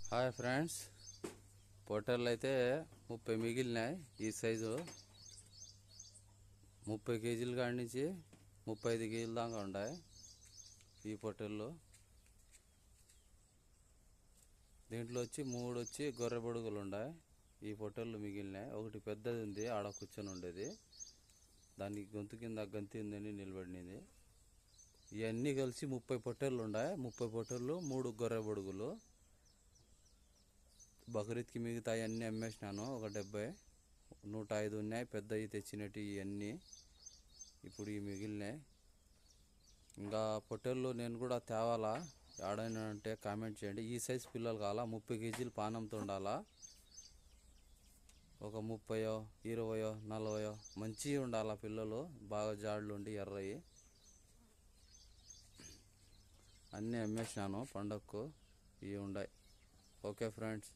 Hi friends, పొట్టేళ్ళు అయితే 30 మిగిలినాయి. ఈ సైజు 30 కేజీల కాడి నుంచి 35 కేజీల దాకా ఉన్నాయి ఈ పొట్టేళ్ళు. దీంట్లో వచ్చి 3 గొర్రె బొడుగులు ఉన్నాయి. ఈ పొట్టేళ్ళు మిగిలినాయి. ఒకటి పెద్దది ఉంది, ఆడ కూర్చొని ఉండేది. దానికి గొంతు కింద గంతి ఉందని నిలబడినది. ఇవన్నీ కలిసి 30 పొట్టేళ్ళు ఉన్నాయి. 30 పొట్టేళ్ళు, 3 గొర్రె బొడుగులు. బక్రీద్కి మిగతాయి అన్నీ అమ్మేసినాను. ఒక 70, 105 ఉన్నాయి పెద్దవి తెచ్చినట్టు. ఇవన్నీ ఇప్పుడు ఇవి మిగిలినాయి. ఇంకా పొట్టేళ్ళు నేను కూడా తేవాలా, ఆడైనా అంటే కామెంట్ చేయండి. ఈ సైజు పిల్లలు కావాలా, 30 కేజీలు పానంతో ఉండాలా. ఒక 30, 20, 40 మంచిగా ఉండాలా పిల్లలు, బాగా జాడులు ఉండి ఎర్రయి. అన్నీ అమ్మేసినాను పండగకు. ఇవి ఉన్నాయి. Okay friends.